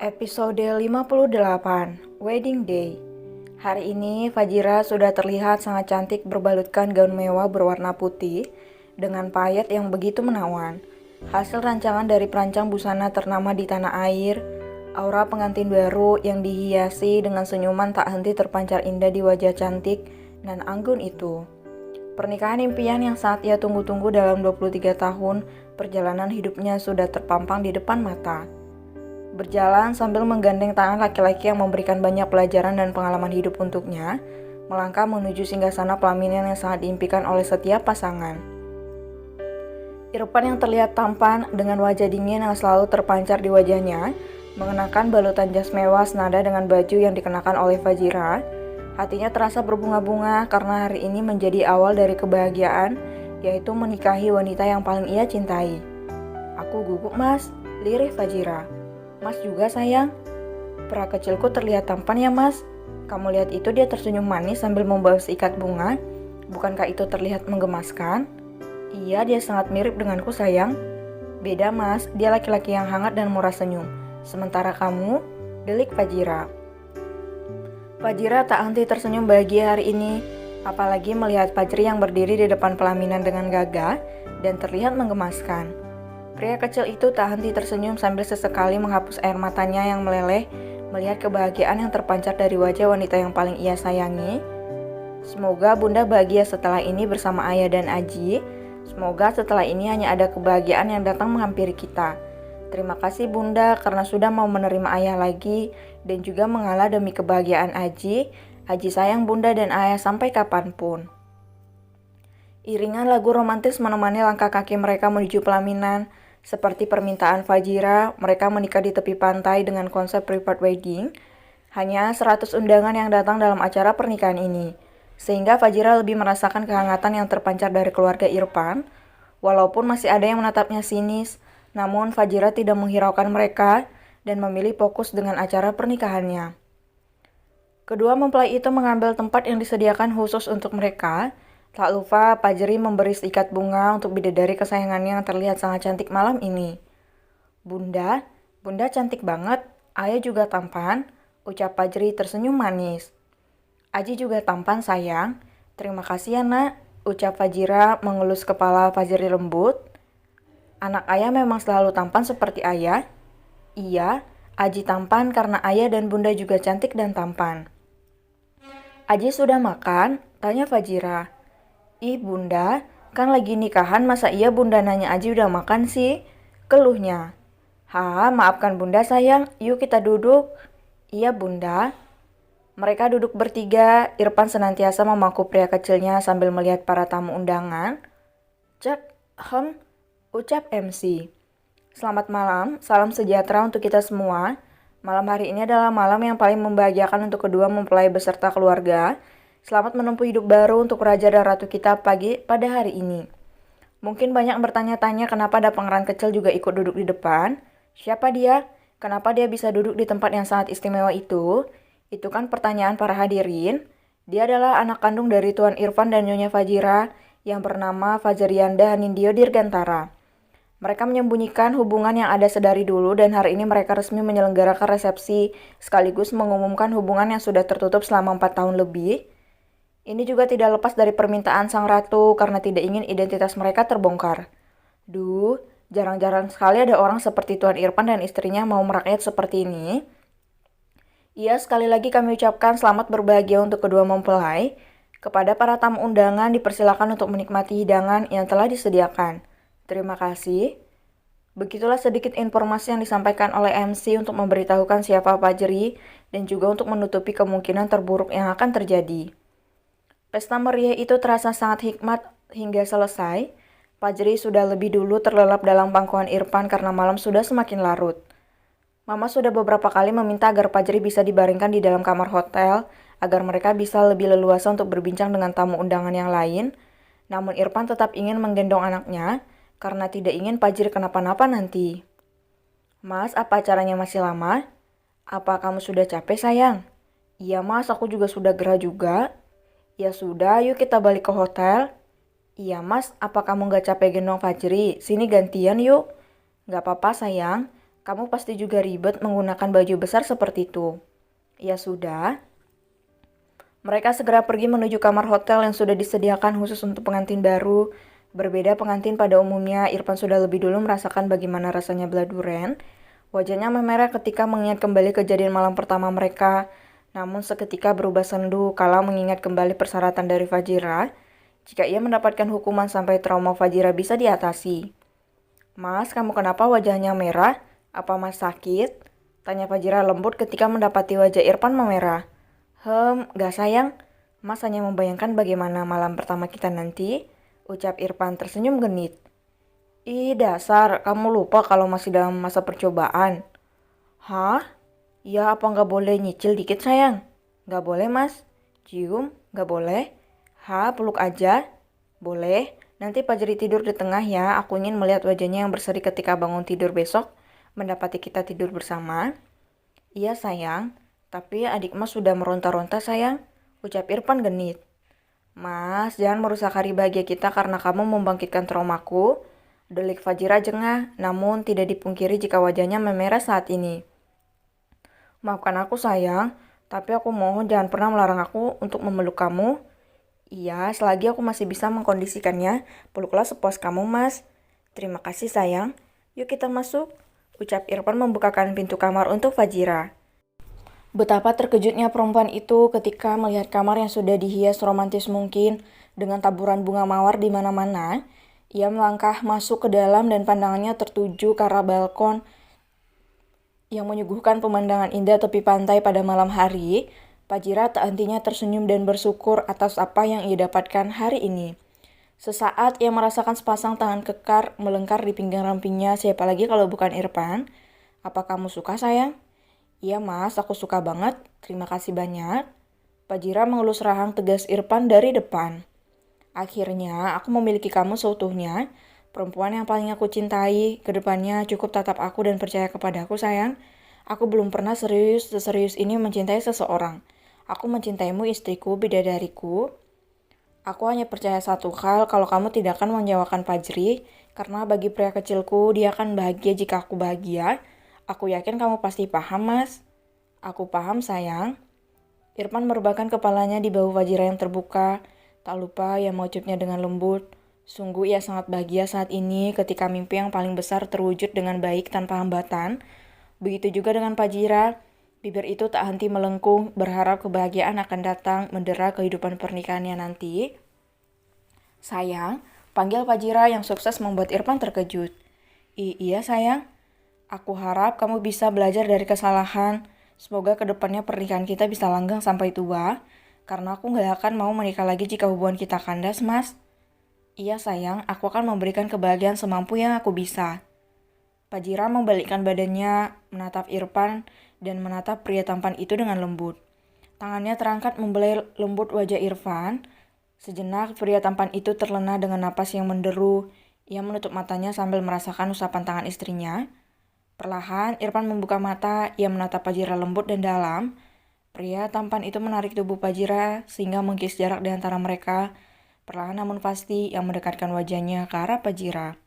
Episode 58, Wedding Day. Hari ini Fajira sudah terlihat sangat cantik berbalutkan gaun mewah berwarna putih dengan payet yang begitu menawan. Hasil rancangan dari perancang busana ternama di tanah air, aura pengantin baru yang dihiasi dengan senyuman tak henti terpancar indah di wajah cantik dan anggun itu. Pernikahan impian yang saat ia tunggu-tunggu dalam 23 tahun, perjalanan hidupnya sudah terpampang di depan mata. Berjalan sambil menggandeng tangan laki-laki yang memberikan banyak pelajaran dan pengalaman hidup untuknya, melangkah menuju singgasana pelaminan yang sangat diimpikan oleh setiap pasangan. Irfan yang terlihat tampan dengan wajah dingin yang selalu terpancar di wajahnya, mengenakan balutan jas mewah senada dengan baju yang dikenakan oleh Fajira. Hatinya terasa berbunga-bunga karena hari ini menjadi awal dari kebahagiaan, yaitu menikahi wanita yang paling ia cintai. "Aku gugup, Mas," lirih Fajira. "Mas juga sayang. Pera kecilku terlihat tampan ya, Mas. Kamu lihat itu, dia tersenyum manis sambil membawa seikat bunga. Bukankah itu terlihat menggemaskan?" "Iya, dia sangat mirip denganku, sayang." "Beda, Mas. Dia laki-laki yang hangat dan murah senyum. Sementara kamu," delik Fajira. Fajira tak henti tersenyum bahagia hari ini, apalagi melihat Fajri yang berdiri di depan pelaminan dengan gagah dan terlihat menggemaskan. Pria kecil itu tak henti tersenyum sambil sesekali menghapus air matanya yang meleleh melihat kebahagiaan yang terpancar dari wajah wanita yang paling ia sayangi. "Semoga Bunda bahagia setelah ini bersama Ayah dan Aji. Semoga setelah ini hanya ada kebahagiaan yang datang menghampiri kita. Terima kasih Bunda karena sudah mau menerima Ayah lagi dan juga mengalah demi kebahagiaan Aji. Aji sayang Bunda dan Ayah sampai kapanpun." Iringan lagu romantis menemani langkah kaki mereka menuju pelaminan. Seperti permintaan Fajira, mereka menikah di tepi pantai dengan konsep private wedding. Hanya 100 undangan yang datang dalam acara pernikahan ini, sehingga Fajira lebih merasakan kehangatan yang terpancar dari keluarga Irfan. Walaupun masih ada yang menatapnya sinis, namun Fajira tidak menghiraukan mereka dan memilih fokus dengan acara pernikahannya. Kedua mempelai itu mengambil tempat yang disediakan khusus untuk mereka. Tak lupa Fajri memberi seikat bunga untuk bidadari kesayangannya yang terlihat sangat cantik malam ini. Bunda cantik banget. Ayah juga tampan," ucap Fajri tersenyum manis. "Aji juga tampan sayang. Terima kasih ya nak," ucap Fajira mengelus kepala Fajri lembut. "Anak ayah memang selalu tampan seperti ayah." "Iya, Aji tampan karena ayah dan bunda juga cantik dan tampan." "Aji sudah makan?" tanya Fajira. "Ih Bunda, kan lagi nikahan masa iya Bunda nanya Aji udah makan sih?" keluhnya. Maafkan Bunda sayang, yuk kita duduk." "Iya Bunda." Mereka duduk bertiga, Irfan senantiasa memangku pria kecilnya sambil melihat para tamu undangan. "Cek, ucap MC. "Selamat malam, salam sejahtera untuk kita semua. Malam hari ini adalah malam yang paling membahagiakan untuk kedua mempelai beserta keluarga. Selamat menempuh hidup baru untuk Raja dan Ratu kita pada hari ini." Mungkin banyak bertanya-tanya kenapa ada pangeran kecil juga ikut duduk di depan. Siapa dia? Kenapa dia bisa duduk di tempat yang sangat istimewa itu? Itu kan pertanyaan para hadirin. Dia adalah anak kandung dari Tuan Irfan dan Nyonya Fajira yang bernama Fajrianda Nindyo Dirgantara. Mereka menyembunyikan hubungan yang ada sedari dulu dan hari ini mereka resmi menyelenggarakan resepsi sekaligus mengumumkan hubungan yang sudah tertutup selama 4 tahun lebih. Ini juga tidak lepas dari permintaan sang ratu karena tidak ingin identitas mereka terbongkar. Duh, jarang-jarang sekali ada orang seperti Tuan Irfan dan istrinya mau merakyat seperti ini. Iya, sekali lagi kami ucapkan selamat berbahagia untuk kedua mempelai. Kepada para tamu undangan dipersilakan untuk menikmati hidangan yang telah disediakan. Terima kasih. Begitulah sedikit informasi yang disampaikan oleh MC untuk memberitahukan siapa Fajri dan juga untuk menutupi kemungkinan terburuk yang akan terjadi. Pesta meriah itu terasa sangat hikmat hingga selesai. Fajri sudah lebih dulu terlelap dalam pangkuan Irfan karena malam sudah semakin larut. Mama sudah beberapa kali meminta agar Fajri bisa dibaringkan di dalam kamar hotel agar mereka bisa lebih leluasa untuk berbincang dengan tamu undangan yang lain. Namun Irfan tetap ingin menggendong anaknya karena tidak ingin Fajri kenapa-napa nanti. "Mas, apa acaranya masih lama? Apa kamu sudah capek sayang?" "Iya mas, aku juga sudah gerah juga." "Ya sudah, yuk kita balik ke hotel." "Iya mas, apa kamu gak capek gendong Fajri? Sini gantian yuk." "Gak apa-apa sayang, Kamu pasti juga ribet menggunakan baju besar seperti itu. Ya sudah. Mereka segera pergi menuju kamar hotel yang sudah disediakan khusus untuk pengantin baru. Berbeda pengantin pada umumnya, Irfan sudah lebih dulu merasakan bagaimana rasanya belah duren. Wajahnya memerah ketika mengingat kembali kejadian malam pertama mereka. Namun seketika berubah sendu kala mengingat kembali persyaratan dari Fajira. Jika ia mendapatkan hukuman sampai trauma Fajira bisa diatasi. Mas, kamu kenapa wajahnya merah? Apa mas sakit? Tanya Fajira lembut ketika mendapati wajah Irfan memerah. Gak sayang. Mas hanya membayangkan bagaimana malam pertama kita nanti. Ucap Irfan tersenyum genit. Ih dasar, kamu lupa kalau masih dalam masa percobaan. Hah? Ya apa gak boleh nyicil dikit sayang? Gak boleh mas. Cium? Gak boleh. Peluk aja? Boleh. Nanti Fajri tidur di tengah ya. Aku ingin melihat wajahnya yang berseri ketika bangun tidur besok. Mendapati kita tidur bersama. Iya sayang, tapi adik mas sudah meronta-ronta sayang, ucap Irfan genit. Mas, jangan merusak hari bahagia kita karena kamu membangkitkan traumaku. Delik Fajira jengah, namun tidak dipungkiri jika wajahnya memerah saat ini. Maafkan aku sayang, tapi aku mohon jangan pernah melarang aku untuk memeluk kamu. Iya, selagi aku masih bisa mengkondisikannya, peluklah sepuas kamu mas. Terima kasih sayang, yuk kita masuk. Ucap Irfan membukakan pintu kamar untuk Fajira. Betapa terkejutnya perempuan itu ketika melihat kamar yang sudah dihias romantis mungkin dengan taburan bunga mawar di mana-mana. Ia melangkah masuk ke dalam dan pandangannya tertuju ke arah balkon yang menyuguhkan pemandangan indah tepi pantai pada malam hari. Fajira tak hentinya tersenyum dan bersyukur atas apa yang ia dapatkan hari ini. Sesaat ia merasakan sepasang tangan kekar melingkar di pinggang rampingnya, siapa lagi kalau bukan Irfan. Apa kamu suka sayang? Iya mas, aku suka banget, terima kasih banyak. Fajira mengelus rahang tegas Irfan dari depan. Akhirnya aku memiliki kamu seutuhnya, perempuan yang paling aku cintai. Kedepannya cukup tatap aku dan percaya kepadaku sayang. Aku belum pernah seserius ini mencintai seseorang. Aku mencintaimu istriku, bidadariku. Aku hanya percaya satu hal, kalau kamu tidak akan menjauhkan Fajri, karena bagi pria kecilku, dia akan bahagia jika aku bahagia. Aku yakin kamu pasti paham, mas. Aku paham, sayang. Irfan merebahkan kepalanya di bahu Fajira yang terbuka. Tak lupa ia mengecupnya dengan lembut. Sungguh ia sangat bahagia saat ini ketika mimpi yang paling besar terwujud dengan baik tanpa hambatan. Begitu juga dengan Fajira. Bibir itu tak henti melengkung, berharap kebahagiaan akan datang mendera kehidupan pernikahannya nanti. Sayang, panggil Fajira yang sukses membuat Irfan terkejut. Iya sayang, aku harap kamu bisa belajar dari kesalahan. Semoga kedepannya pernikahan kita bisa langgeng sampai tua. Karena aku gak akan mau menikah lagi jika hubungan kita kandas, mas. Iya sayang, aku akan memberikan kebahagiaan semampu yang aku bisa. Fajira membalikkan badannya, menatap Irfan, dan menatap pria tampan itu dengan lembut. Tangannya terangkat membelai lembut wajah Irfan. Sejenak pria tampan itu terlena dengan napas yang menderu. Ia menutup matanya sambil merasakan usapan tangan istrinya. Perlahan Irfan membuka mata, ia menatap Fajira lembut dan dalam. Pria tampan itu menarik tubuh Fajira sehingga mengikis jarak di antara mereka. Perlahan namun pasti ia mendekatkan wajahnya ke arah Fajira.